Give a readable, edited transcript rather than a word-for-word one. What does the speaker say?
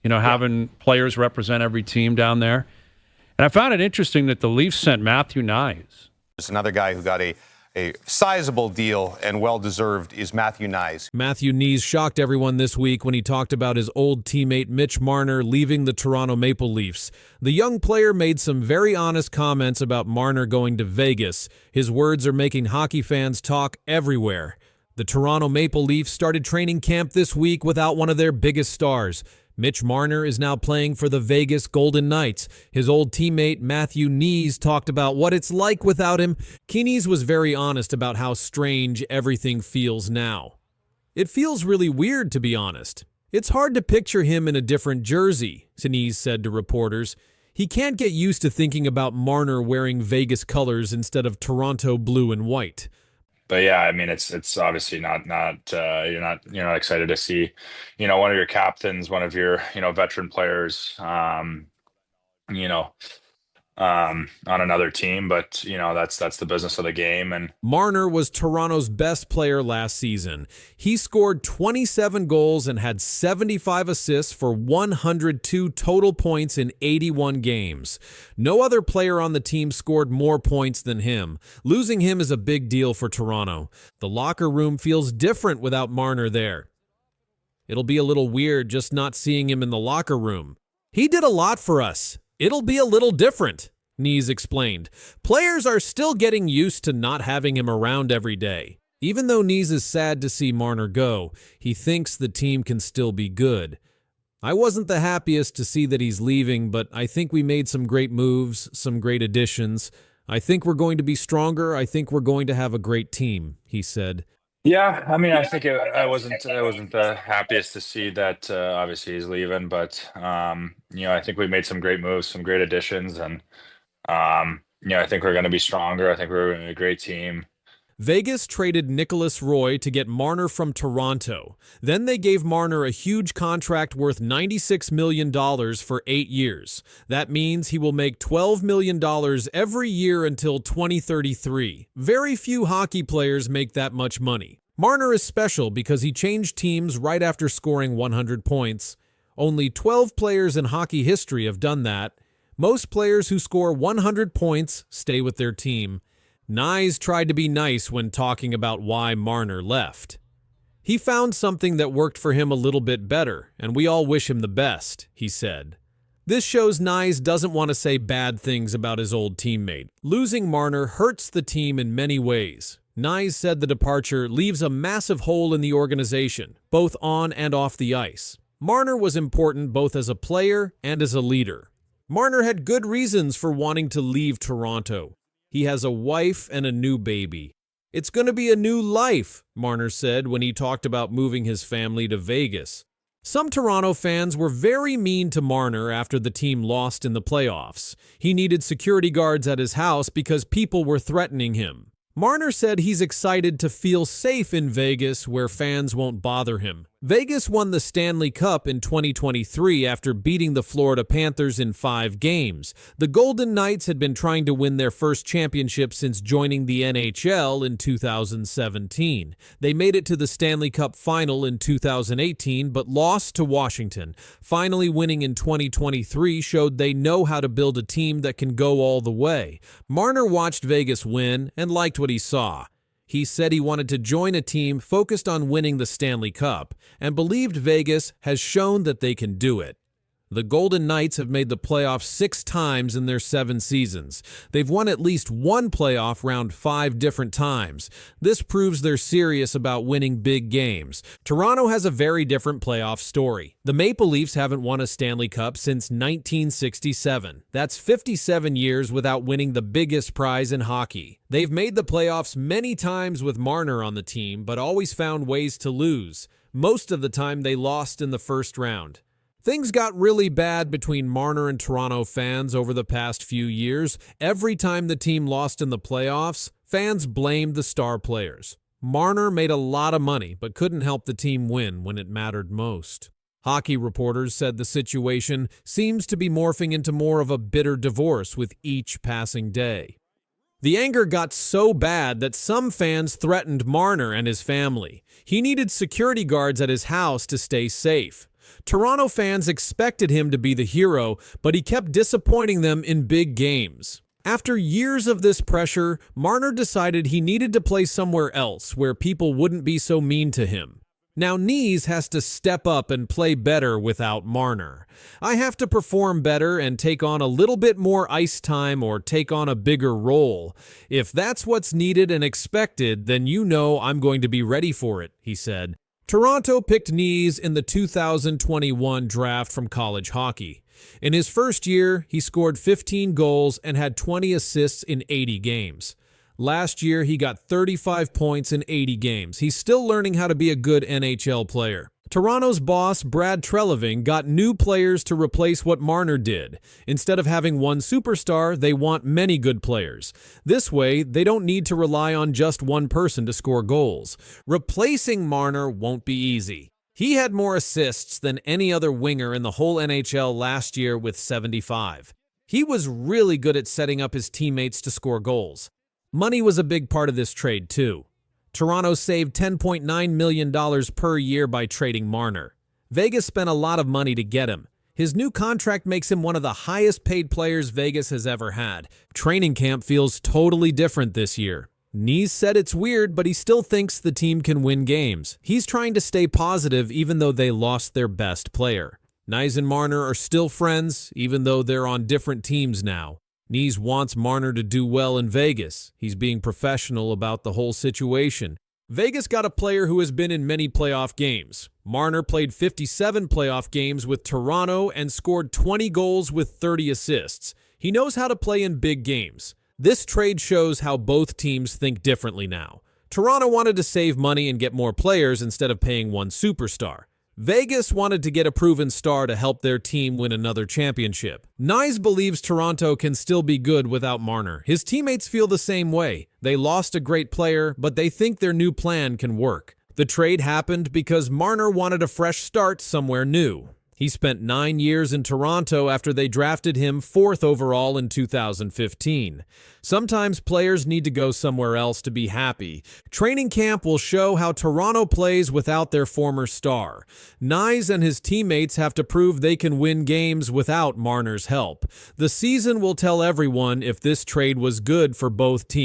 having players represent every team down there. And I found it interesting that the Leafs sent Matthew Knies. There's another guy who got a sizable deal and well-deserved is Matthew Knies. Matthew Knies shocked everyone this week when he talked about his old teammate Mitch Marner leaving the Toronto Maple Leafs. The young player made some very honest comments about Marner going to Vegas. His words are making hockey fans talk everywhere. The Toronto Maple Leafs started training camp this week without one of their biggest stars. Mitch Marner is now playing for the Vegas Golden Knights. His old teammate Matthew Knies talked about what it's like without him. Knies was very honest about how strange everything feels now. It feels really weird, to be honest. It's hard to picture him in a different jersey, Knies said to reporters. He can't get used to thinking about Marner wearing Vegas colors instead of Toronto blue and white. But yeah, I mean, it's obviously not you're not excited to see, one of your captains, one of your, veteran players, on another team. But, that's the business of the game. And Marner was Toronto's best player last season. He scored 27 goals and had 75 assists for 102 total points in 81 games. No other player on the team scored more points than him. Losing him is a big deal for Toronto. The locker room feels different without Marner there. It'll be a little weird just not seeing him in the locker room. He did a lot for us. It'll be a little different, Knies explained. Players are still getting used to not having him around every day. Even though Knies is sad to see Marner go, he thinks the team can still be good. I wasn't the happiest to see that he's leaving, but I think we made some great moves, some great additions. I think we're going to be stronger. I think we're going to have a great team, he said. yeah, I mean, I think I wasn't the happiest to see that. Obviously, he's leaving, but I think we made some great moves, some great additions, and I think we're going to be stronger. I think we're a great team. Vegas traded Nicholas Roy to get Marner from Toronto. Then they gave Marner a huge contract worth $96 million for 8 years. That means he will make $12 million every year until 2033. Very few hockey players make that much money. Marner is special because he changed teams right after scoring 100 points. Only 12 players in hockey history have done that. Most players who score 100 points stay with their team. Knies tried to be nice when talking about why Marner left. He found something that worked for him a little bit better, and we all wish him the best, he said. This shows Knies doesn't want to say bad things about his old teammate. Losing Marner hurts the team in many ways. Knies said the departure leaves a massive hole in the organization, both on and off the ice. Marner was important both as a player and as a leader. Marner had good reasons for wanting to leave Toronto. He has a wife and a new baby. It's going to be a new life, Marner said when he talked about moving his family to Vegas. Some Toronto fans were very mean to Marner after the team lost in the playoffs. He needed security guards at his house because people were threatening him. Marner said he's excited to feel safe in Vegas where fans won't bother him. Vegas won the Stanley Cup in 2023 after beating the Florida Panthers in 5 games. The Golden Knights had been trying to win their first championship since joining the NHL in 2017. They made it to the Stanley Cup final in 2018 but lost to Washington. Finally winning in 2023 showed they know how to build a team that can go all the way. Marner watched Vegas win and liked what he saw. He said he wanted to join a team focused on winning the Stanley Cup and believed Vegas has shown that they can do it. The Golden Knights have made the playoffs 6 times in their 7 seasons. They've won at least one playoff round 5 different times. This proves they're serious about winning big games. Toronto has a very different playoff story. The Maple Leafs haven't won a Stanley Cup since 1967. That's 57 years without winning the biggest prize in hockey. They've made the playoffs many times with Marner on the team, but always found ways to lose. Most of the time they lost in the first round. Things got really bad between Marner and Toronto fans over the past few years. Every time the team lost in the playoffs, fans blamed the star players. Marner made a lot of money, but couldn't help the team win when it mattered most. Hockey reporters said the situation seems to be morphing into more of a bitter divorce with each passing day. The anger got so bad that some fans threatened Marner and his family. He needed security guards at his house to stay safe. Toronto fans expected him to be the hero, but he kept disappointing them in big games. After years of this pressure, Marner decided he needed to play somewhere else where people wouldn't be so mean to him. Now Knies has to step up and play better without Marner. I have to perform better and take on a little bit more ice time or take on a bigger role. If that's what's needed and expected, then you know I'm going to be ready for it, he said. Toronto picked Knies in the 2021 draft from college hockey. In his first year, he scored 15 goals and had 20 assists in 80 games. Last year, he got 35 points in 80 games. He's still learning how to be a good NHL player. Toronto's boss, Brad Treliving, got new players to replace what Marner did. Instead of having one superstar, they want many good players. This way, they don't need to rely on just one person to score goals. Replacing Marner won't be easy. He had more assists than any other winger in the whole NHL last year with 75. He was really good at setting up his teammates to score goals. Money was a big part of this trade, too. Toronto saved $10.9 million per year by trading Marner. Vegas spent a lot of money to get him. His new contract makes him one of the highest-paid players Vegas has ever had. Training camp feels totally different this year. Knies said it's weird, but he still thinks the team can win games. He's trying to stay positive even though they lost their best player. Knies and Marner are still friends, even though they're on different teams now. Knies wants Marner to do well in Vegas. He's being professional about the whole situation. Vegas got a player who has been in many playoff games. Marner played 57 playoff games with Toronto and scored 20 goals with 30 assists. He knows how to play in big games. This trade shows how both teams think differently now. Toronto wanted to save money and get more players instead of paying one superstar. Vegas wanted to get a proven star to help their team win another championship. Knies believes Toronto can still be good without Marner. His teammates feel the same way. They lost a great player, but they think their new plan can work. The trade happened because Marner wanted a fresh start somewhere new. He spent 9 years in Toronto after they drafted him 4th overall in 2015. Sometimes players need to go somewhere else to be happy. Training camp will show how Toronto plays without their former star. Knies and his teammates have to prove they can win games without Marner's help. The season will tell everyone if this trade was good for both teams.